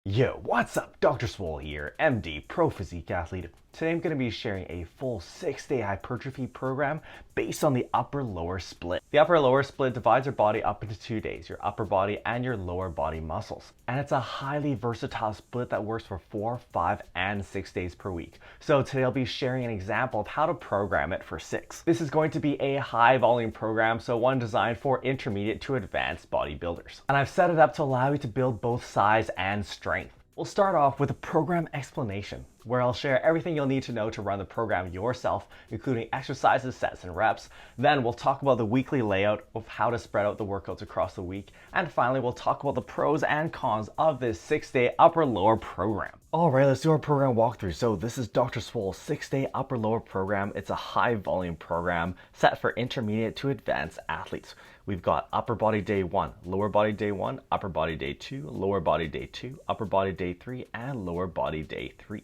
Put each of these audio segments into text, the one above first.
Yo, what's up? Dr. Swole here, MD, pro physique athlete. Today I'm going to be sharing a full 6-day hypertrophy program based on the upper-lower split. The upper-lower split divides your body up into 2 days, your upper body and your lower body muscles. And it's a highly versatile split that works for 4, 5, and 6 days per week. So today I'll be sharing an example of how to program it for 6. This is going to be a high volume program, so one designed for intermediate to advanced bodybuilders. And I've set it up to allow you to build both size and strength. We'll start off with a program explanation, where I'll share everything you'll need to know to run the program yourself, including exercises, sets, and reps. Then we'll talk about the weekly layout of how to spread out the workouts across the week. And finally, we'll talk about the pros and cons of this 6-day upper-lower program. All right, let's do our program walkthrough. So this is Dr. Swole's 6-day upper-lower program. It's a high volume program set for intermediate to advanced athletes. We've got upper body day 1, lower body day 1, upper body day 2, lower body day 2, upper body day 3, and lower body day 3.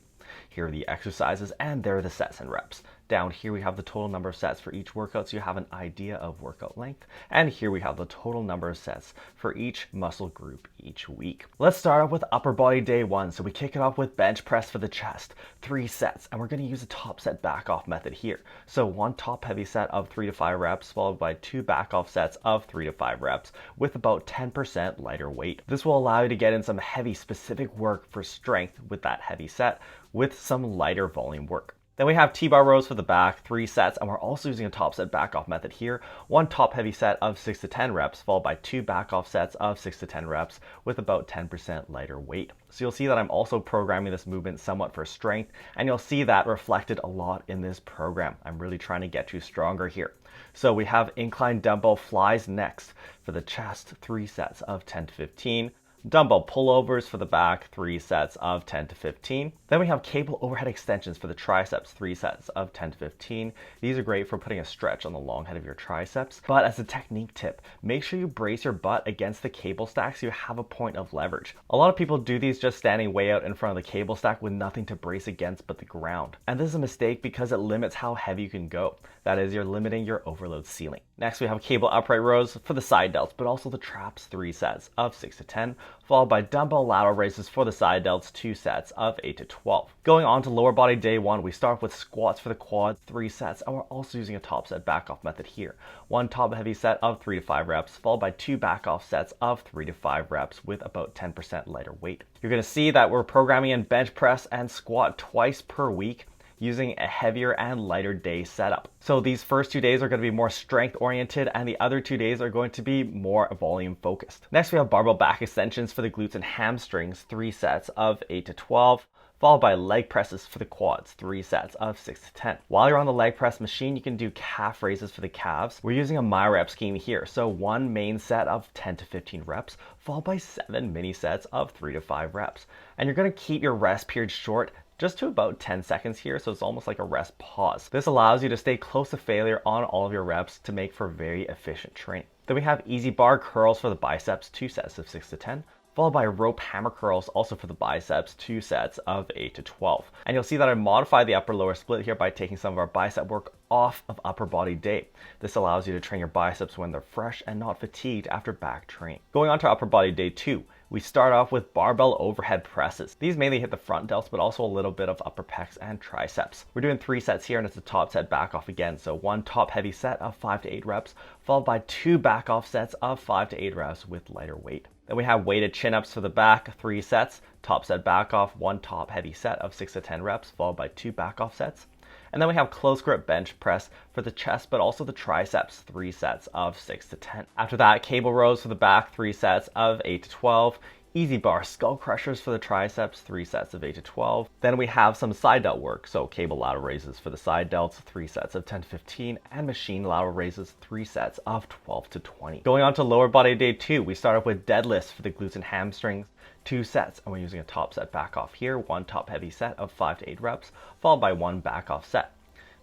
Here are the exercises and there are the sets and reps. Down here we have the total number of sets for each workout so you have an idea of workout length. And here we have the total number of sets for each muscle group each week. Let's start off with upper body day 1. So we kick it off with bench press for the chest, 3 sets. And we're going to use a top set back off method here. So 1 top heavy set of 3 to 5 reps followed by 2 back off sets of 3 to 5 reps with about 10% lighter weight. This will allow you to get in some heavy specific work for strength with that heavy set with some lighter volume work. Then we have T-bar rows for the back, 3 sets, and we're also using a top set back off method here. 1 top heavy set of 6 to 10 reps, followed by 2 back off sets of 6 to 10 reps with about 10% lighter weight. So you'll see that I'm also programming this movement somewhat for strength, and you'll see that reflected a lot in this program. I'm really trying to get you stronger here. So we have incline dumbbell flies next for the chest, 3 sets of 10 to 15. Dumbbell pullovers for the back, 3 sets of 10 to 15. Then we have cable overhead extensions for the triceps, 3 sets of 10 to 15. These are great for putting a stretch on the long head of your triceps. But as a technique tip, make sure you brace your butt against the cable stack so you have a point of leverage. A lot of people do these just standing way out in front of the cable stack with nothing to brace against but the ground. And this is a mistake because it limits how heavy you can go. That is, you're limiting your overload ceiling. Next, we have cable upright rows for the side delts, but also the traps, 3 sets of 6 to 10, followed by dumbbell lateral raises for the side delts, 2 sets of 8 to 12. Going on to lower body day 1, we start with squats for the quads, 3 sets, and we're also using a top set back off method here. 1 top heavy set of 3 to 5 reps, followed by 2 back off sets of 3 to 5 reps with about 10% lighter weight. You're going to see that we're programming in bench press and squat twice per week, using a heavier and lighter day setup. So these first 2 days are going to be more strength oriented and the other 2 days are going to be more volume focused. Next we have barbell back extensions for the glutes and hamstrings, 3 sets of 8 to 12, followed by leg presses for the quads, 3 sets of 6 to 10. While you're on the leg press machine, you can do calf raises for the calves. We're using a MyRep scheme here, so 1 main set of 10 to 15 reps, followed by 7 mini sets of 3 to 5 reps. And you're going to keep your rest period short, just to about 10 seconds here, so it's almost like a rest pause. This allows you to stay close to failure on all of your reps to make for very efficient training. Then we have easy bar curls for the biceps, 2 sets of 6 to 10, followed by rope hammer curls also for the biceps, 2 sets of 8 to 12. And you'll see that I modified the upper lower split here by taking some of our bicep work off of upper body day. This allows you to train your biceps when they're fresh and not fatigued after back training. Going on to upper body day 2, we start off with barbell overhead presses. These mainly hit the front delts, but also a little bit of upper pecs and triceps. We're doing 3 sets here and it's a top set back off again. So 1 top heavy set of 5 to 8 reps, followed by 2 back off sets of 5 to 8 reps with lighter weight. Then we have weighted chin-ups for the back, 3 sets, top set back off, 1 top heavy set of 6 to 10 reps, followed by 2 back off sets. And then we have close grip bench press for the chest, but also the triceps, 3 sets of 6 to 10. After that, cable rows for the back, 3 sets of 8 to 12. Easy bar skull crushers for the triceps, 3 sets of 8 to 12. Then we have some side delt work, so cable lateral raises for the side delts, 3 sets of 10 to 15, and machine lateral raises, 3 sets of 12 to 20. Going on to lower body day 2, we start off with deadlifts for the glutes and hamstrings, 2 sets, and we're using a top set back off here, 1 top heavy set of 5 to 8 reps, followed by 1 back off set.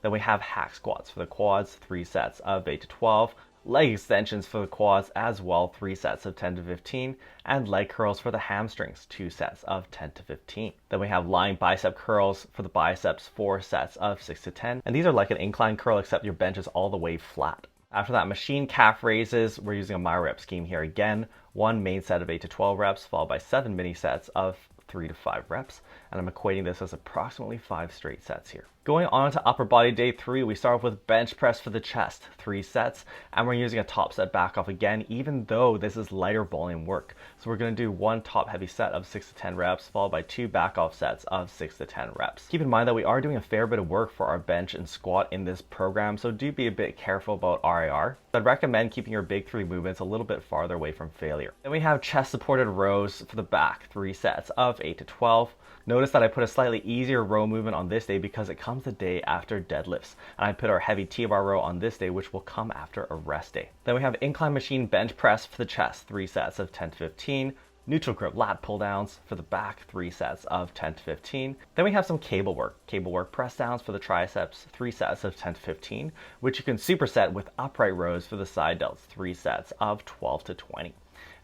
Then we have hack squats for the quads, 3 sets of 8 to 12, leg extensions for the quads as well, 3 sets of 10 to 15, and leg curls for the hamstrings, 2 sets of 10 to 15. Then we have lying bicep curls for the biceps, 4 sets of 6 to 10, and these are like an incline curl except your bench is all the way flat. After that, machine calf raises, we're using a MyRep scheme here again, 1 main set of 8 to 12 reps, followed by 7 mini sets of 3 to 5 reps, and I'm equating this as approximately 5 straight sets here. Going on to upper body day 3, we start off with bench press for the chest, 3 sets, and we're using a top set back off again, even though this is lighter volume work. So we're going to do 1 top heavy set of 6 to 10 reps, followed by 2 back off sets of 6 to 10 reps. Keep in mind that we are doing a fair bit of work for our bench and squat in this program, so do be a bit careful about RIR. I'd recommend keeping your big 3 movements a little bit farther away from failure. Then we have chest supported rows for the back, 3 sets of 8 to 12. Notice that I put a slightly easier row movement on this day because it comes the day after deadlifts. And I put our heavy T-bar row on this day, which will come after a rest day. Then we have incline machine bench press for the chest, 3 sets of 10 to 15. Neutral grip lat pull downs for the back, 3 sets of 10 to 15. Then we have some cable work press downs for the triceps, 3 sets of 10 to 15, which you can superset with upright rows for the side delts, 3 sets of 12 to 20.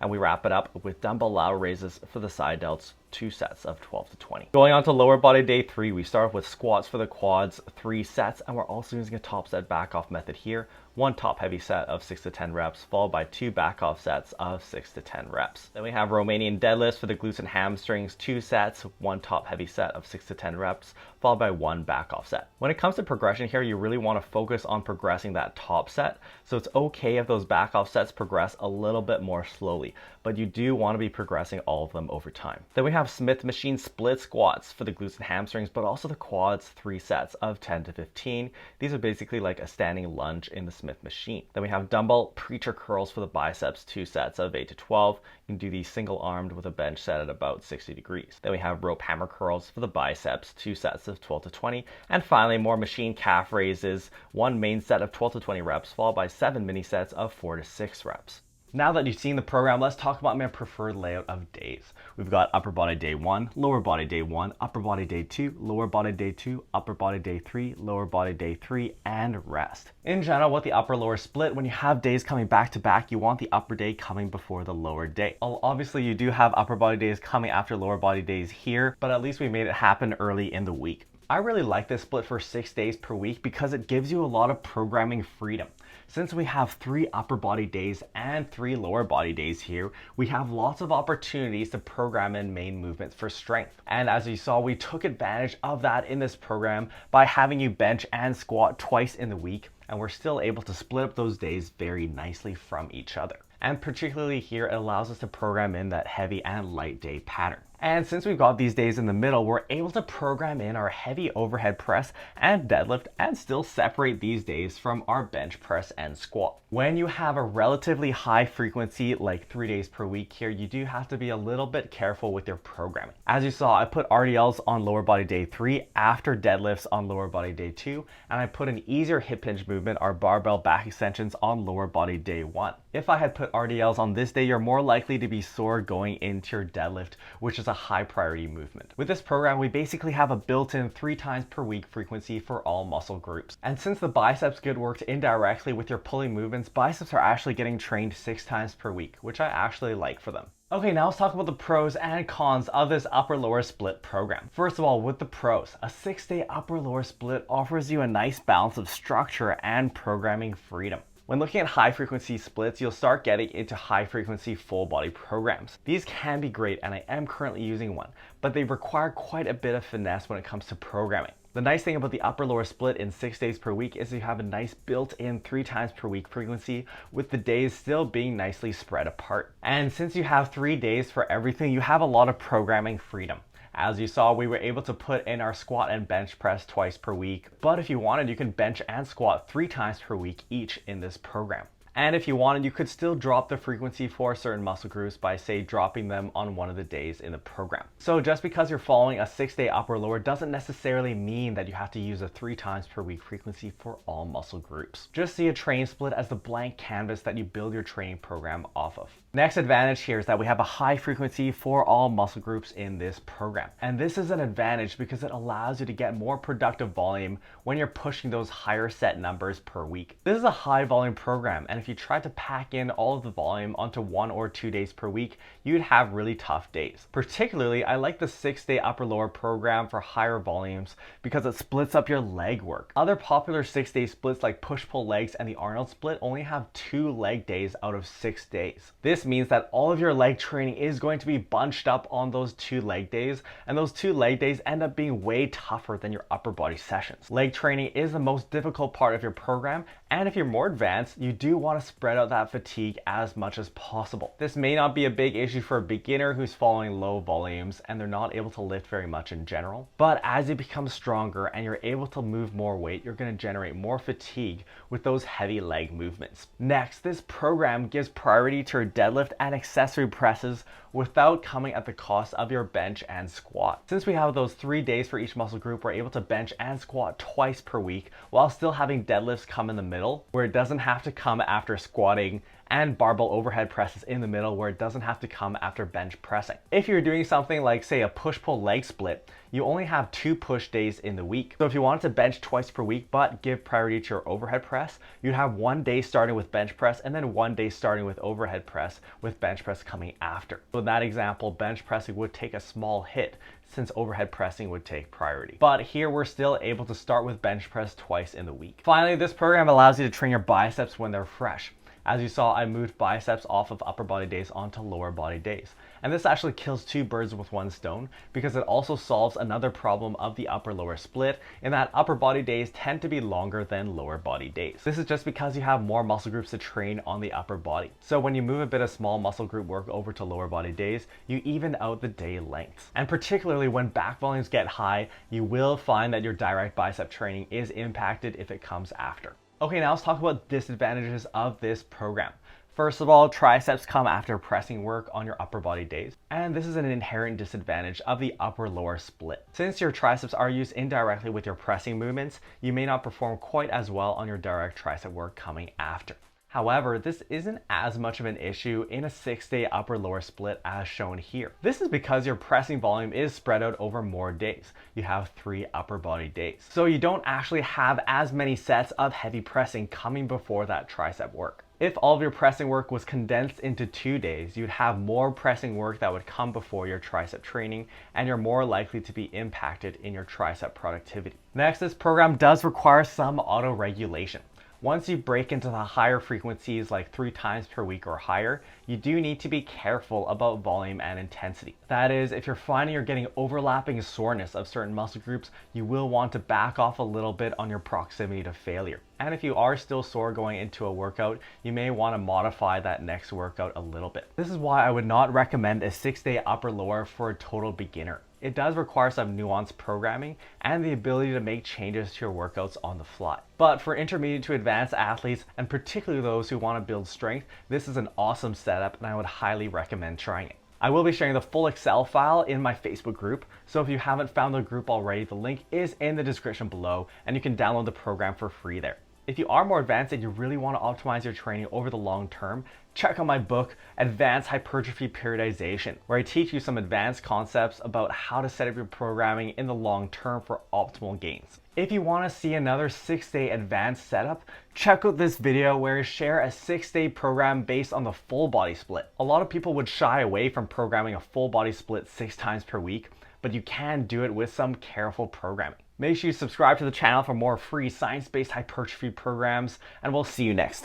And we wrap it up with dumbbell lateral raises for the side delts, 2 sets of 12 to 20. Going on to lower body day 3, we start off with squats for the quads, 3 sets, and we're also using a top set back off method here. 1 top heavy set of 6 to 10 reps, followed by 2 back off sets of 6 to 10 reps. Then we have Romanian deadlifts for the glutes and hamstrings, 2 sets, 1 top heavy set of 6 to 10 reps, followed by 1 back off set. When it comes to progression here, you really want to focus on progressing that top set. So it's okay if those back off sets progress a little bit more slowly, but you do want to be progressing all of them over time. Then we have Smith machine split squats for the glutes and hamstrings, but also the quads, 3 sets of 10 to 15. These are basically like a standing lunge in the Smith machine. Then we have dumbbell preacher curls for the biceps, 2 sets of 8 to 12. You can do these single armed with a bench set at about 60 degrees. Then we have rope hammer curls for the biceps, 2 sets of 12 to 20. And finally, more machine calf raises, 1 main set of 12 to 20 reps, followed by 7 mini sets of 4 to 6 reps. Now that you've seen the program, let's talk about my preferred layout of days. We've got upper body day 1, lower body day 1, upper body day 2, lower body day 2, upper body day 3, lower body day 3, and rest. In general, with the upper lower split, when you have days coming back to back, you want the upper day coming before the lower day. Obviously, you do have upper body days coming after lower body days here, but at least we made it happen early in the week. I really like this split for 6 days per week because it gives you a lot of programming freedom. Since we have 3 upper body days and 3 lower body days here, we have lots of opportunities to program in main movements for strength. And as you saw, we took advantage of that in this program by having you bench and squat twice in the week, and we're still able to split up those days very nicely from each other. And particularly here, it allows us to program in that heavy and light day pattern. And since we've got these days in the middle, we're able to program in our heavy overhead press and deadlift and still separate these days from our bench press and squat. When you have a relatively high frequency, like 3 days per week here, you do have to be a little bit careful with your programming. As you saw, I put RDLs on lower body day 3 after deadlifts on lower body day 2, and I put an easier hip hinge movement, our barbell back extensions, on lower body day 1. If I had put RDLs on this day, you're more likely to be sore going into your deadlift, which is a high priority movement. With this program, we basically have a built-in 3 times per week frequency for all muscle groups. And since the biceps get worked indirectly with your pulling movements, biceps are actually getting trained 6 times per week, which I actually like for them. Okay, now let's talk about the pros and cons of this upper lower split program. First of all, with the pros, a 6-day upper lower split offers you a nice balance of structure and programming freedom. When looking at high frequency splits, you'll start getting into high frequency full body programs. These can be great, and I am currently using one, but they require quite a bit of finesse when it comes to programming. The nice thing about the upper lower split in 6 days per week is you have a nice built-in 3 times per week frequency, with the days still being nicely spread apart. And since you have 3 days for everything, you have a lot of programming freedom. As you saw, we were able to put in our squat and bench press twice per week, but if you wanted, you can bench and squat 3 times per week each in this program. And if you wanted, you could still drop the frequency for certain muscle groups by, say, dropping them on one of the days in the program. So just because you're following a 6-day upper lower doesn't necessarily mean that you have to use a 3 times per week frequency for all muscle groups. Just see a training split as the blank canvas that you build your training program off of. Next advantage here is that we have a high frequency for all muscle groups in this program. And this is an advantage because it allows you to get more productive volume when you're pushing those higher set numbers per week. This is a high volume program, and if you try to pack in all of the volume onto 1 or 2 days per week, you'd have really tough days. Particularly, I like the 6-day upper lower program for higher volumes because it splits up your leg work. Other popular 6-day splits like push-pull legs and the Arnold split only have 2 leg days out of 6 days. This This means that all of your leg training is going to be bunched up on those 2 leg days, and those 2 leg days end up being way tougher than your upper body sessions. Leg training is the most difficult part of your program, and if you're more advanced, you do want to spread out that fatigue as much as possible. This may not be a big issue for a beginner who's following low volumes and they're not able to lift very much in general, but as you become stronger and you're able to move more weight, you're going to generate more fatigue with those heavy leg movements. Next, this program gives priority to your deadlift and accessory presses without coming at the cost of your bench and squat. Since we have those 3 days for each muscle group, we're able to bench and squat twice per week while still having deadlifts come in the middle, where it doesn't have to come after squatting, and barbell overhead presses in the middle, where it doesn't have to come after bench pressing. If you're doing something like, say, a push-pull leg split, you only have 2 push days in the week. So if you wanted to bench twice per week but give priority to your overhead press, you'd have 1 day starting with bench press and then 1 day starting with overhead press, with bench press coming after. So in that example, bench pressing would take a small hit since overhead pressing would take priority. But here we're still able to start with bench press twice in the week. Finally, this program allows you to train your biceps when they're fresh. As you saw, I moved biceps off of upper body days onto lower body days. And this actually kills 2 birds with 1 stone, because it also solves another problem of the upper-lower split, in that upper body days tend to be longer than lower body days. This is just because you have more muscle groups to train on the upper body. So when you move a bit of small muscle group work over to lower body days, you even out the day lengths. And particularly when back volumes get high, you will find that your direct bicep training is impacted if it comes after. Okay, now let's talk about disadvantages of this program. First of all, triceps come after pressing work on your upper body days, and this is an inherent disadvantage of the upper-lower split. Since your triceps are used indirectly with your pressing movements, you may not perform quite as well on your direct tricep work coming after. However, this isn't as much of an issue in a 6-day upper-lower split as shown here. This is because your pressing volume is spread out over more days. You have 3 upper body days. So you don't actually have as many sets of heavy pressing coming before that tricep work. If all of your pressing work was condensed into 2 days, you'd have more pressing work that would come before your tricep training, and you're more likely to be impacted in your tricep productivity. Next, this program does require some auto-regulation. Once you break into the higher frequencies, like 3 times per week or higher, you do need to be careful about volume and intensity. That is, if you're finding you're getting overlapping soreness of certain muscle groups, you will want to back off a little bit on your proximity to failure. And if you are still sore going into a workout, you may want to modify that next workout a little bit. This is why I would not recommend a 6-day upper-lower for a total beginner. It does require some nuanced programming and the ability to make changes to your workouts on the fly. But for intermediate to advanced athletes, and particularly those who want to build strength, this is an awesome setup and I would highly recommend trying it. I will be sharing the full Excel file in my Facebook group, so if you haven't found the group already, the link is in the description below and you can download the program for free there. If you are more advanced and you really want to optimize your training over the long term, check out my book, Advanced Hypertrophy Periodization, where I teach you some advanced concepts about how to set up your programming in the long term for optimal gains. If you want to see another 6-day advanced setup, check out this video where I share a 6-day program based on the full body split. A lot of people would shy away from programming a full body split 6 times per week, but you can do it with some careful programming. Make sure you subscribe to the channel for more free science-based hypertrophy programs, and we'll see you next time.